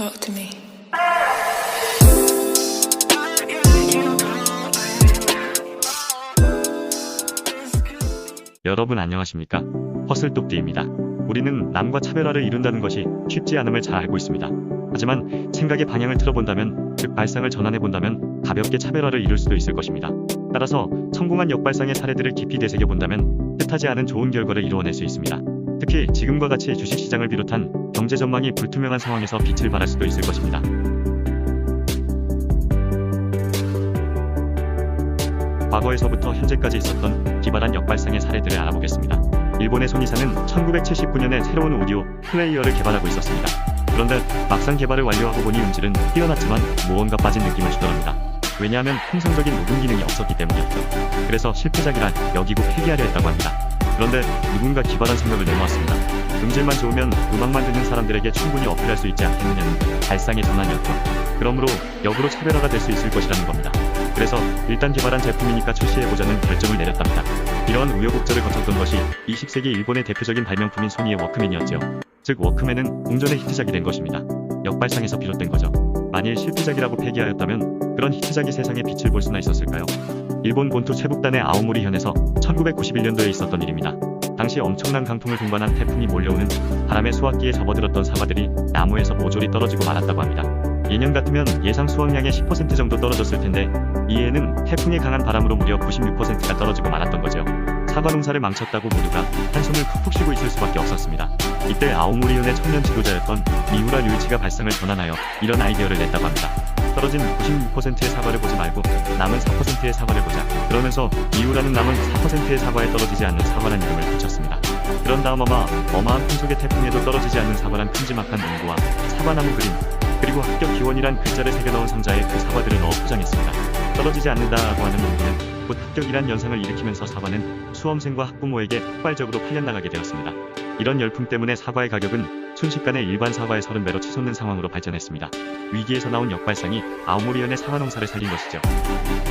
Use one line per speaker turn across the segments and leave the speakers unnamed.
Talk to me.
여러분 안녕하십니까? 허슬똑띠입니다. 우리는 남과 차별화를 이룬다는 것이 쉽지 않음을 잘 알고 있습니다. 하지만 생각의 방향을 틀어본다면, 즉 발상을 전환해본다면 가볍게 차별화를 이룰 수도 있을 것입니다. 따라서 성공한 역발상의 사례들을 깊이 되새겨본다면 뜻하지 않은 좋은 결과를 이루어낼 수 있습니다. 특히 지금과 같이 주식시장을 비롯한 경제 전망이 불투명한 상황에서 빛을 발할 수도 있을 것입니다. 과거에서부터 현재까지 있었던 기발한 역발상의 사례들을 알아보겠습니다. 일본의 소니사는 1979년에 새로운 오디오 플레이어를 개발하고 있었습니다. 그런데 막상 개발을 완료하고 보니 음질은 뛰어났지만 무언가 빠진 느낌을 주더랍니다. 왜냐하면 통상적인 녹음 기능이 없었기 때문이었죠. 그래서 실패작이란 여기고 폐기하려 했다고 합니다. 그런데 누군가 기발한 생각을 내놓았습니다. 음질만 좋으면 음악만 듣는 사람들에게 충분히 어필할 수 있지 않겠느냐는 발상의 전환이었죠. 그러므로 역으로 차별화가 될 수 있을 것이라는 겁니다. 그래서 일단 개발한 제품이니까 출시해보자는 결정을 내렸답니다. 이러한 우여곡절을 거쳤던 것이 20세기 일본의 대표적인 발명품인 소니의 워크맨이었죠. 즉 워크맨은 공전의 히트작이 된 것입니다. 역발상에서 비롯된 거죠. 만일 실패작이라고 폐기하였다면 그런 히트작이 세상에 빛을 볼 수나 있었을까요? 일본 본토 최북단의 아오모리현에서 1991년도에 있었던 일입니다. 당시 엄청난 강풍을 동반한 태풍이 몰려오는 바람에 수확기에 접어들었던 사과들이 나무에서 모조리 떨어지고 말았다고 합니다. 예년 같으면 예상 수확량의 10% 정도 떨어졌을 텐데 이해에는 태풍의 강한 바람으로 무려 96%가 떨어지고 말았던 거죠. 사과 농사를 망쳤다고 모두가 한숨을 푹푹 쉬고 있을 수밖에 없었습니다. 이때 아오모리현의 청년 지도자였던 미우라 류이치가 발상을 전환하여 이런 아이디어를 냈다고 합니다. 떨어진 96%의 사과를 보지 말고 남은 4%의 사과를 보자. 그러면서 미우라는 남은 4%의 사과에 떨어지지 않는 사과란 이름을 붙였습니다. 그런 다음 어마한 풍속의 태풍에도 떨어지지 않는 사과란 큼지막한 문구와 사과나무 그림, 그리고 합격 기원이란 글자를 새겨넣은 상자에 그 사과들을 넣어 포장했습니다. 떨어지지 않는다라고 하는 문구는 곧 합격이란 현상을 일으키면서 사과는 수험생과 학부모에게 폭발적으로 팔려나가게 되었습니다. 이런 열풍 때문에 사과의 가격은 순식간에 일반 사과의 30배로 치솟는 상황으로 발전했습니다. 위기에서 나온 역발상이 아오모리현의 사과 농사를 살린 것이죠.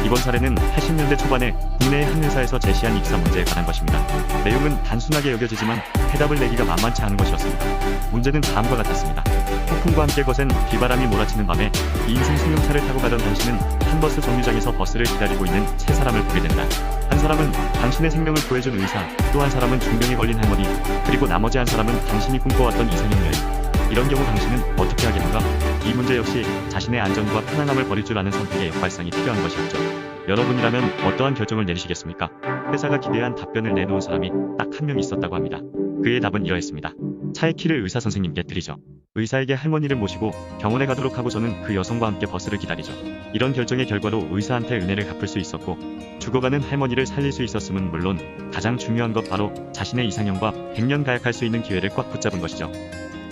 이번 사례는 80년대 초반에 국내의 한 회사에서 제시한 익사 문제에 관한 것입니다. 내용은 단순하게 여겨지지만 해답을 내기가 만만치 않은 것이었습니다. 문제는 다음과 같았습니다. 폭풍과 함께 거센 비바람이 몰아치는 밤에 2인승 승용차를 타고 가던 당신은 한 버스 정류장에서 버스를 기다리고 있는 세 사람을 보게 된다. 한 사람은 당신의 생명을 구해준 의사, 또 한 사람은 중병에 걸린 할머니, 그리고 나머지 한 사람은 당신이 꿈꿔왔던 이상형 여인. 이런 경우 당신은 어떻게 하겠는가? 이 문제 역시 자신의 안전과 편안함을 버릴 줄 아는 선택의 역발상이 필요한 것이었죠. 여러분이라면 어떠한 결정을 내리시겠습니까? 회사가 기대한 답변을 내놓은 사람이 딱 한 명 있었다고 합니다. 그의 답은 이러했습니다. 차의 키를 의사 선생님께 드리죠. 의사에게 할머니를 모시고 병원에 가도록 하고 저는 그 여성과 함께 버스를 기다리죠. 이런 결정의 결과로 의사한테 은혜를 갚을 수 있었고 죽어가는 할머니를 살릴 수 있었음은 물론 가장 중요한 것 바로 자신의 이상형과 100년 가약할 수 있는 기회를 꽉 붙잡은 것이죠.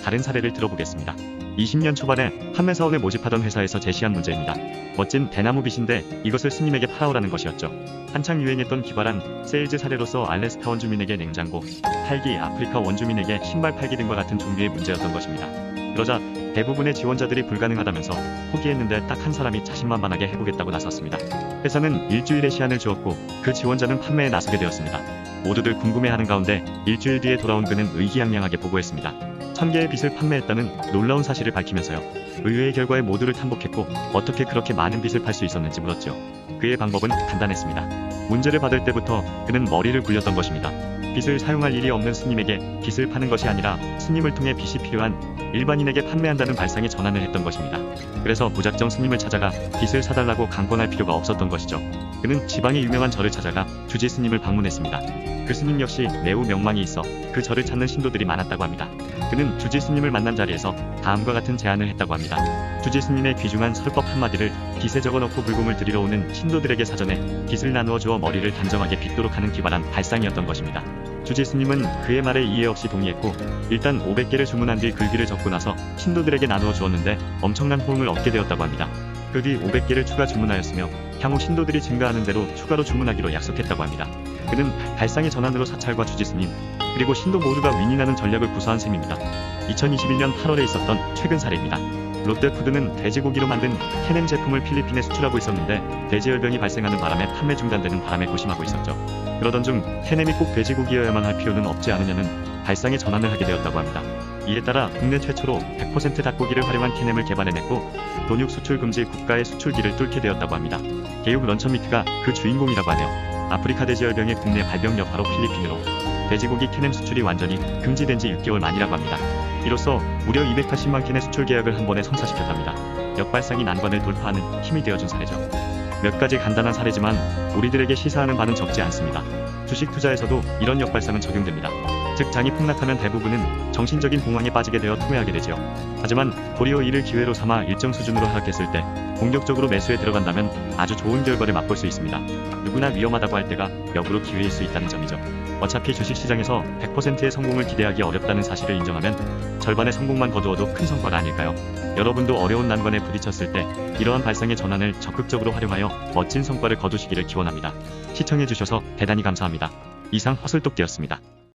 다른 사례를 들어보겠습니다. 20년 초반에 판매사원을 모집하던 회사에서 제시한 문제입니다. 멋진 대나무 빗인데 이것을 스님에게 팔아오라는 것이었죠. 한창 유행했던 기발한 세일즈 사례로서 알래스카 원주민에게 냉장고 팔기, 아프리카 원주민에게 신발 팔기 등과 같은 종류의 문제였던 것입니다. 그러자 대부분의 지원자들이 불가능하다면서 포기했는데 딱 한 사람이 자신만만하게 해보겠다고 나섰습니다. 회사는 일주일의 시한을 주었고 그 지원자는 판매에 나서게 되었습니다. 모두들 궁금해하는 가운데 일주일 뒤에 돌아온 그는 의기양양하게 보고했습니다. 1000개의 빗을 판매했다는 놀라운 사실을 밝히면서요. 의외의 결과에 모두를 탐복했고 어떻게 그렇게 많은 빗을 팔 수 있었는지 물었죠. 그의 방법은 간단했습니다. 문제를 받을 때부터 그는 머리를 굴렸던 것입니다. 빗을 사용할 일이 없는 스님에게 빗을 파는 것이 아니라 스님을 통해 빗이 필요한 일반인에게 판매한다는 발상에 전환을 했던 것입니다. 그래서 무작정 스님을 찾아가 빗을 사달라고 강권할 필요가 없었던 것이죠. 그는 지방의 유명한 절을 찾아가 주지 스님을 방문했습니다. 그 스님 역시 매우 명망이 있어 그 절을 찾는 신도들이 많았다고 합니다. 그는 주지 스님을 만난 자리에서 다음과 같은 제안을 했다고 합니다. 주지 스님의 귀중한 설법 한마디를 빗에 적어넣고 불금을 드리러 오는 신도들에게 사전에 빗을 나누어 주어 머리를 단정하게 빗도록 하는 기발한 발상이었던 것입니다. 주지 스님은 그의 말에 이해 없이 동의했고 일단 500개를 주문한 뒤 글귀를 적고 나서 신도들에게 나누어 주었는데 엄청난 호응을 얻게 되었다고 합니다. 그 뒤 500개를 추가 주문하였으며 향후 신도들이 증가하는 대로 추가로 주문하기로 약속했다고 합니다. 그는 발상의 전환으로 사찰과 주지 스님, 그리고 신도 모두가 윈윈하는 전략을 구사한 셈입니다. 2021년 8월에 있었던 최근 사례입니다. 롯데푸드는 돼지고기로 만든 해냄 제품을 필리핀에 수출하고 있었는데 돼지열병이 발생하는 바람에 판매 중단되는 바람에 고심하고 있었죠. 그러던 중 해냄이 꼭 돼지고기여야만 할 필요는 없지 않느냐는 발상의 전환을 하게 되었다고 합니다. 이에 따라 국내 최초로 100% 닭고기를 활용한 캐넴을 개발해냈고 돈육 수출 금지 국가의 수출기를 뚫게 되었다고 합니다. 개육 런천미트가 그 주인공이라고 하네요. 아프리카 돼지열병의 국내 발병 여파로 필리핀으로 돼지고기 캐넴 수출이 완전히 금지된 지 6개월 만이라고 합니다. 이로써 무려 280만 캔의 수출 계약을 한 번에 성사시켰답니다. 역발상이 난관을 돌파하는 힘이 되어준 사례죠. 몇 가지 간단한 사례지만 우리들에게 시사하는 바는 적지 않습니다. 주식 투자에서도 이런 역발상은 적용됩니다. 즉 장이 폭락하면 대부분은 정신적인 공황에 빠지게 되어 투매하게 되지요. 하지만 도리어 이를 기회로 삼아 일정 수준으로 하락했을 때 공격적으로 매수에 들어간다면 아주 좋은 결과를 맛볼 수 있습니다. 누구나 위험하다고 할 때가 역으로 기회일 수 있다는 점이죠. 어차피 주식시장에서 100%의 성공을 기대하기 어렵다는 사실을 인정하면 절반의 성공만 거두어도 큰 성과가 아닐까요? 여러분도 어려운 난관에 부딪혔을 때 이러한 발상의 전환을 적극적으로 활용하여 멋진 성과를 거두시기를 기원합니다. 시청해주셔서 대단히 감사합니다. 이상 허슬똑대였습니다.